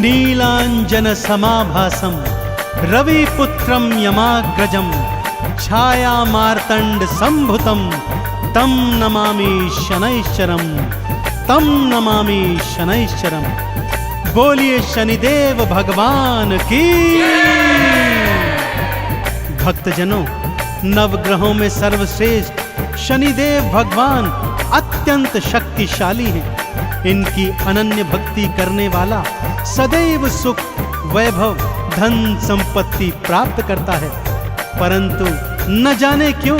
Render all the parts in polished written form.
नीलांजन समाभासम रविपुत्रम यमाग्रजम छाया मार्तंड संभुतम तम नमामि शनैश्चरम, तम नमामि शनैश्चरम। बोलिए शनिदेव भगवान की। भक्तजनों, नवग्रहों में सर्वश्रेष्ठ शनिदेव भगवान अत्यंत शक्तिशाली हैं। इनकी अनन्य भक्ति करने वाला सदैव सुख, वैभव, धन संपत्ति प्राप्त करता है। परंतु न जाने क्यों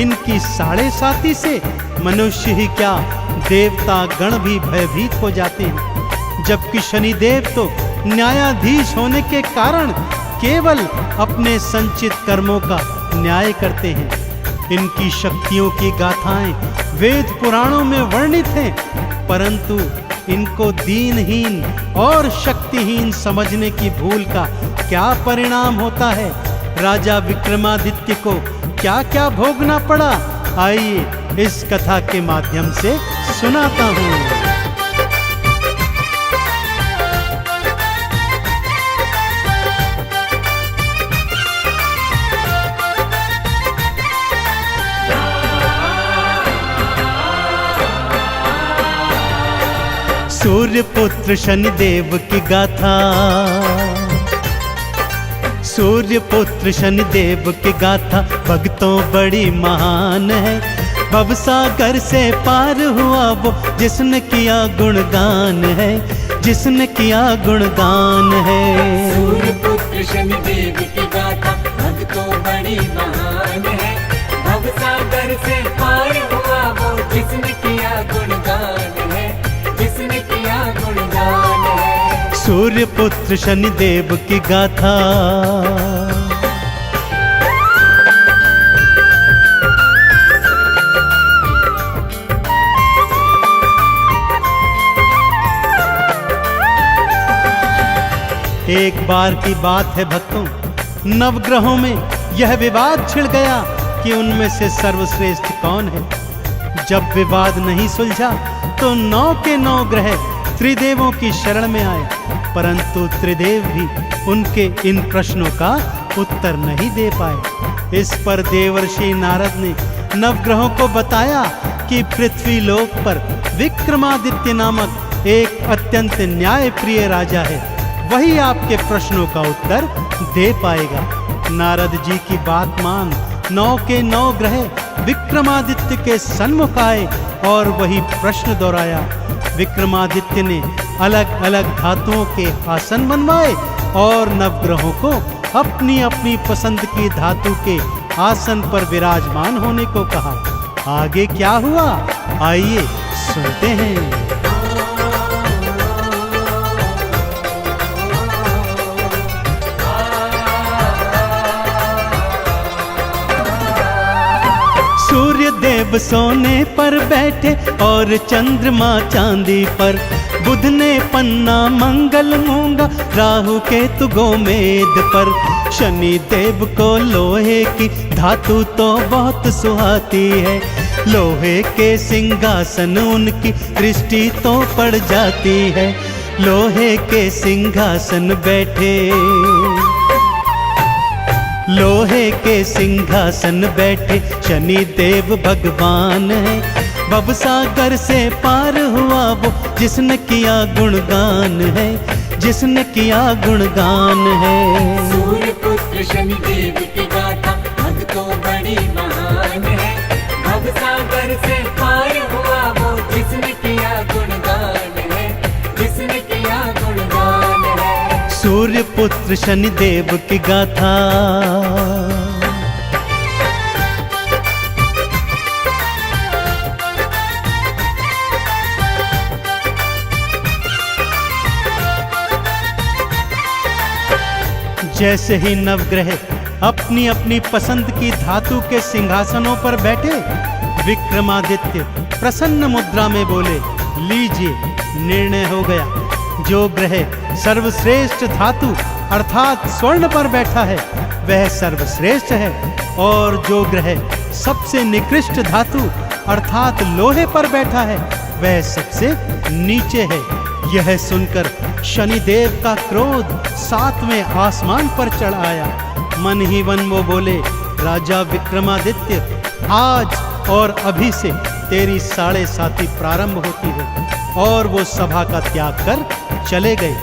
इनकी साढ़े साती से मनुष्य ही क्या देवता गण भी भयभीत हो जाते हैं। जबकि शनिदेव तो न्यायाधीश होने के कारण केवल अपने संचित कर्मों का न्याय करते हैं। इनकी शक्तियों की गाथाएं वेद पुराणों में वर्णित हैं, परंतु इनको दीनहीन और शक्तिहीन समझने की भूल का क्या परिणाम होता है, राजा विक्रमादित्य को क्या क्या भोगना पड़ा, आइए इस कथा के माध्यम से सुनाता हूँ। सूर्य पुत्र शनिदेव की गाथा, सूर्य पुत्र शनिदेव की गाथा भक्तों बड़ी महान है। भवसागर से पार हुआ वो जिसने किया गुणगान है, जिसने किया गुणगान है। सूर्य पुत्र शनिदेव की गाथा भक्तों बड़ी महान है। भवसागर से पार हुआ वो जिसने किया गुणगान है, जिसने किया गुणगान है। सूर्य पुत्र शनिदेव की गाथा। एक बार की बात है भक्तों, नवग्रहों में यह विवाद छिड़ गया कि उनमें से सर्वश्रेष्ठ कौन है। जब विवाद नहीं सुलझा तो 9 के 9 ग्रह त्रिदेवों की शरण में आए, परंतु त्रिदेव भी उनके इन प्रश्नों का उत्तर नहीं दे पाए। इस पर देवर्षि नारद ने नवग्रहों को बताया कि पृथ्वी लोक पर विक्रमादित्य नामक एक अत्यंत न्यायप्रिय राजा है, वही आपके प्रश्नों का उत्तर दे पाएगा। नारद जी की बात मान 9 के 9 ग्रह विक्रमादित्य के सन्मुख आए और वही प्रश्न दोहराया। विक्रमादित्य ने अलग अलग धातुओं के आसन बनवाए और नवग्रहों को अपनी अपनी पसंद की धातु के आसन पर विराजमान होने को कहा। आगे क्या हुआ, आइए सुनते हैं। सूर्य देव सोने पर बैठे और चंद्रमा चांदी पर, बुध ने पन्ना मंगल मूंगा, राहु केतु गोमेद पर। शनि देव को लोहे की धातु तो बहुत सुहाती है, लोहे के सिंहासन उनकी दृष्टि तो पड़ जाती है। लोहे के सिंहासन बैठे, लोहे के सिंहासन बैठे शनि देव भगवान है। भवसागर से पार हुआ वो जिसने किया गुणगान है, जिसने किया गुणगान है। सूर्य पुत्र शनिदेव की गाथा भक्तों बड़ी महान है। भवसागर से पार हुआ वो जिसने किया गुणगान है, जिसने किया गुणगान है। सूर्य पुत्र शनिदेव की गाथा। जैसे ही नवग्रह अपनी अपनी पसंद की धातु के सिंहासनों पर बैठे, विक्रमादित्य प्रसन्न मुद्रा में बोले, लीजिए निर्णय हो गया। जो ग्रह सर्वश्रेष्ठ धातु अर्थात स्वर्ण पर बैठा है वह सर्वश्रेष्ठ है, और जो ग्रह सबसे निकृष्ट धातु अर्थात लोहे पर बैठा है वह सबसे नीचे है। यह सुनकर शनिदेव का क्रोध 7वें आसमान पर चढ़ आया। मन ही मन वो बोले, राजा विक्रमादित्य, आज और अभी से तेरी 7.5 प्रारंभ होती है। और वो सभा का त्याग कर चले गए।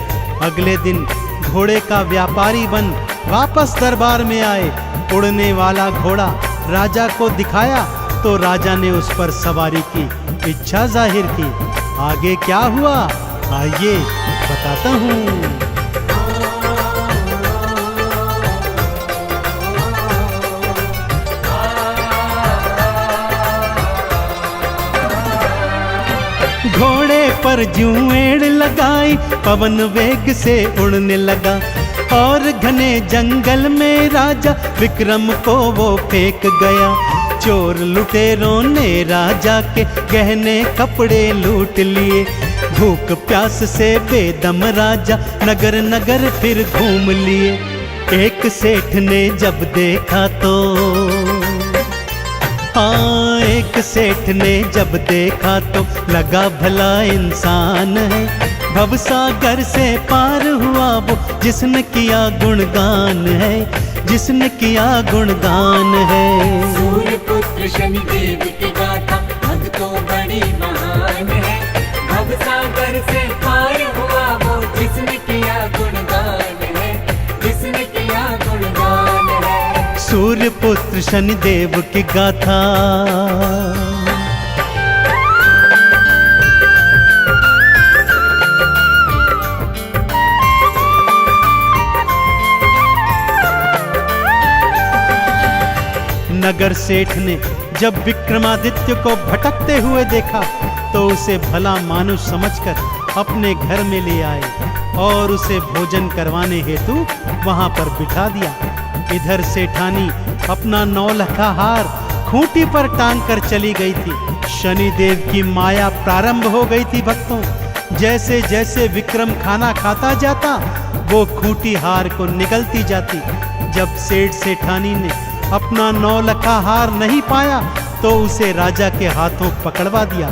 अगले दिन घोड़े का व्यापारी बन वापस दरबार में आए। उड़ने वाला घोड़ा राजा को दिखाया तो राजा ने उस पर सवारी की इच्छा जाहिर की। आगे क्या हुआ, आइए बताता हूँ। घोड़े पर जुएड़ लगाई, पवन वेग से उड़ने लगा और घने जंगल में राजा विक्रम को वो फेंक गया। चोर लुटेरों ने राजा के गहने कपड़े लूट लिए। भूख प्यास से बेदम राजा नगर नगर फिर घूम लिए। एक सेठ ने जब देखा तो हाँ, एक सेठ ने जब देखा तो लगा भला इंसान है। भवसागर से पार हुआ वो जिसने किया गुणगान है, जिसने किया गुणगान है। सूर्य पुत्र शनिदेव की गाथा भक्तों बड़ी महान है। भवसागर से पार हुआ वो जिसने किया गुणगान है, जिसने किया गुणगान है। सूर्य पुत्र शनिदेव की गाथा। नगर सेठ ने जब विक्रमादित्य को भटकते हुए देखा तो उसे भला मानुष समझकर अपने घर में ले आए और उसे भोजन करवाने हेतु वहां पर बिठा दिया। इधर सेठानी अपना 9 हार खूंटी पर टांग कर चली गई थी। शनिदेव की माया प्रारंभ हो गई थी भक्तों। जैसे जैसे विक्रम खाना खाता जाता वो खूंटी हार को निगलती जाती। जब सेठ सेठानी ने अपना 9 हार नहीं पाया तो उसे राजा के हाथों पकड़वा दिया।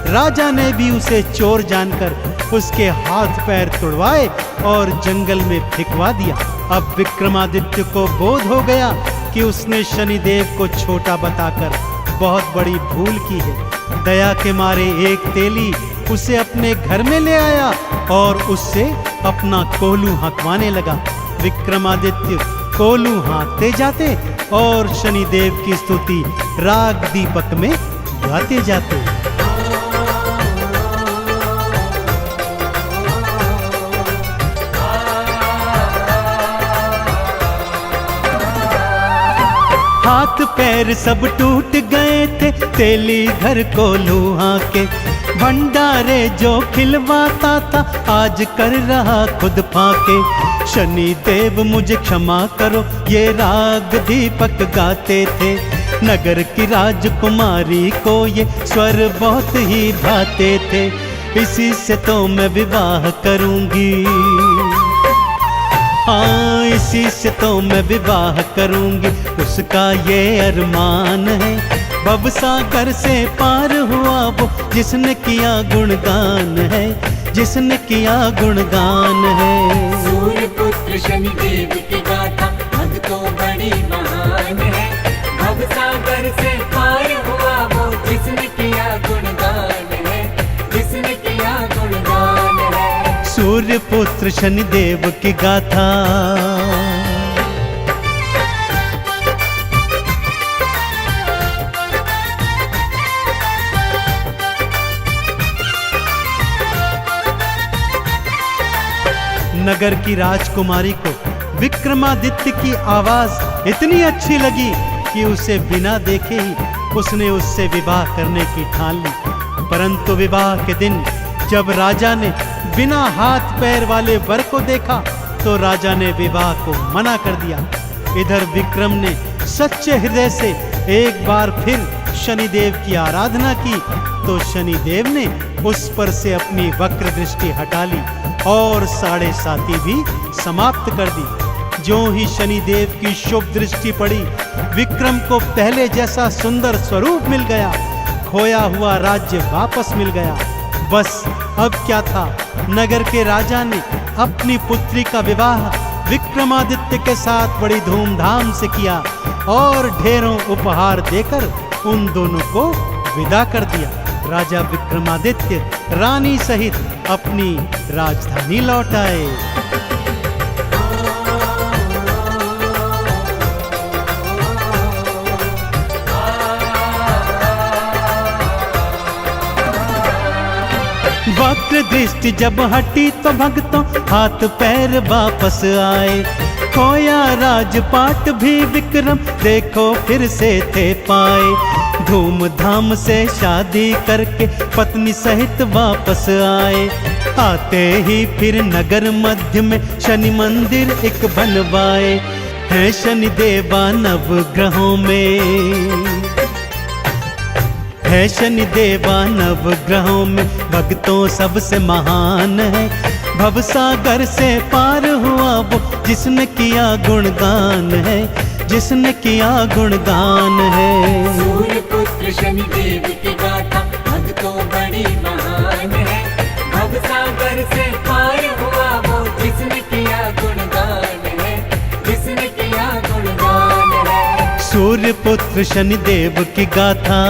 राजा ने भी उसे चोर जानकर उसके हाथ पैर तुड़वाए और जंगल में फेंकवा दिया। अब विक्रमादित्य को बोध हो गया कि उसने शनिदेव को छोटा बताकर बहुत बड़ी भूल की है। दया के मारे एक तेली उसे अपने घर में ले आया और उससे अपना कोलू हाँकवाने लगा। विक्रमादित्य कोलू हाँकते जाते और शनिदेव की स्तुति राग दीपक में गाते जाते। हाथ पैर सब टूट गए थे तेली घर को लूहा के। भंडारे जो खिलवाता था आज कर रहा खुद फाके। शनि देव मुझे क्षमा करो ये राग दीपक गाते थे। नगर की राजकुमारी को ये स्वर बहुत ही भाते थे। इसी से तो मैं विवाह करूंगी, हाँ इसी से तो मैं विवाह करूंगी। उसका ये अरमान है भवसागर से पार हुआ वो जिसने किया गुणगान है, जिसने किया गुणगान है। सूर्य पुत्र शनिदेव की गाथा भक्तों बड़ी महान है। भवसागर से पार हुआ वो जिसने किया गुणगान है, जिसने किया गुणगान है। सूर्य पुत्र शनिदेव की गाथा। नगर की राजकुमारी को विक्रमादित्य की आवाज इतनी अच्छी लगी कि उसे बिना देखे ही उसने उससे विवाह करने की ठान ली। परंतु विवाह के दिन जब राजा ने बिना हाथ पैर वाले वर को देखा तो राजा ने विवाह को मना कर दिया। इधर विक्रम ने सच्चे हृदय से एक बार फिर शनिदेव की आराधना की तो शनिदेव ने उस पर से अपनी वक्र दृष्टि हटा ली और 7.5 भी समाप्त कर दी। जो ही शनिदेव की शुभ दृष्टि पड़ी विक्रम को पहले जैसा सुंदर स्वरूप मिल गया। खोया हुआ राज्य वापस मिल गया। बस अब क्या था, नगर के राजा ने अपनी पुत्री का विवाह विक्रमादित्य के साथ बड़ी धूमधाम से किया और ढेरों उपहार देकर उन दोनों को विदा कर दिया। राजा विक्रमादित्य रानी सहित अपनी राजधानी लौट आए। वक्र दृष्टि जब हटी तो भक्तों हाथ पैर वापस आए। खोया राजपाट भी विक्रम देखो फिर से थे पाए। धूमधाम से शादी करके पत्नी सहित वापस आए। आते ही फिर नगर मध्य में शनि मंदिर एक बनवाए। है शनि देवा नवग्रहों में, है शनि देवा नवग्रहों में भक्तों सबसे महान है। भवसागर से पार हुआ वो जिसने किया गुणगान है, जिसने किया गुणगान है। सूर्य पुत्र शनि देव की गाथा भक्तों बड़ी महान है। भवसागर से पार हुआ वो जिसने किया गुणगान है, जिसने किया गुणगान है। सूर्य पुत्र शनि देव की गाथा।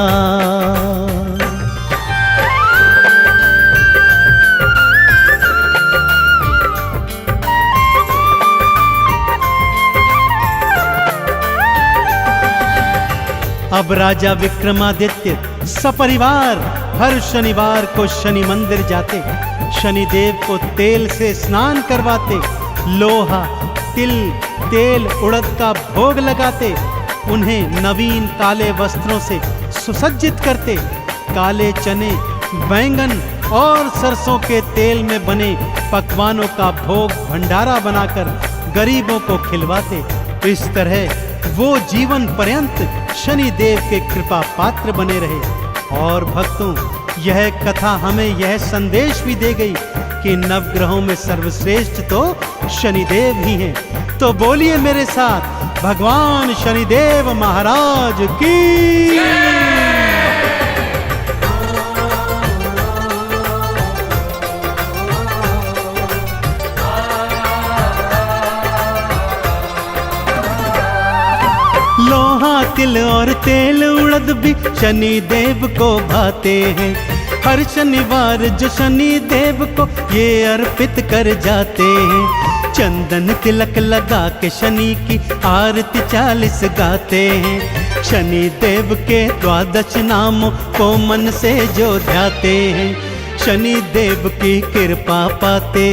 अब राजा विक्रमादित्य सपरिवार हर शनिवार को शनि मंदिर जाते, शनि देव को तेल से स्नान करवाते, लोहा तिल तेल उड़द का भोग लगाते, उन्हें नवीन काले वस्त्रों से सुसज्जित करते, काले चने बैंगन और सरसों के तेल में बने पकवानों का भोग भंडारा बनाकर गरीबों को खिलवाते। इस तरह वो जीवन पर्यंत शनि देव के कृपा पात्र बने रहे। और भक्तों, यह कथा हमें यह संदेश भी दे गई कि नवग्रहों में सर्वश्रेष्ठ तो शनिदेव ही हैं। तो बोलिए मेरे साथ, भगवान शनिदेव महाराज की। लोहा तिल और तेल उड़द भी शनि देव को भाते हैं। हर शनिवार जो शनि देव को ये अर्पित कर जाते हैं। चंदन तिलक लगा के शनि की आरती 40 गाते हैं। शनि देव के 12 नामों को मन से जो ध्याते हैं, शनि देव की कृपा पाते,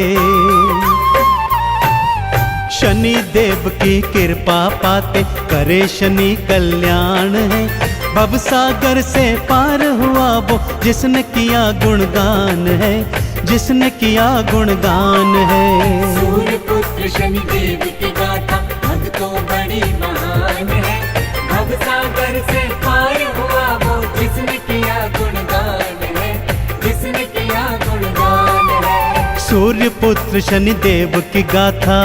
शनि देव की कृपा पाते करे शनि कल्याण है। भवसागर से पार हुआ वो जिसने किया गुणगान है, जिसने किया गुणगान है। सूर्य पुत्र शनि देव की गाथा भक्तों बड़ी महान है। भवसागर से पार हुआ वो जिसने किया गुणगान है, जिसने किया गुणगान है। सूर्य पुत्र शनि देव की गाथा।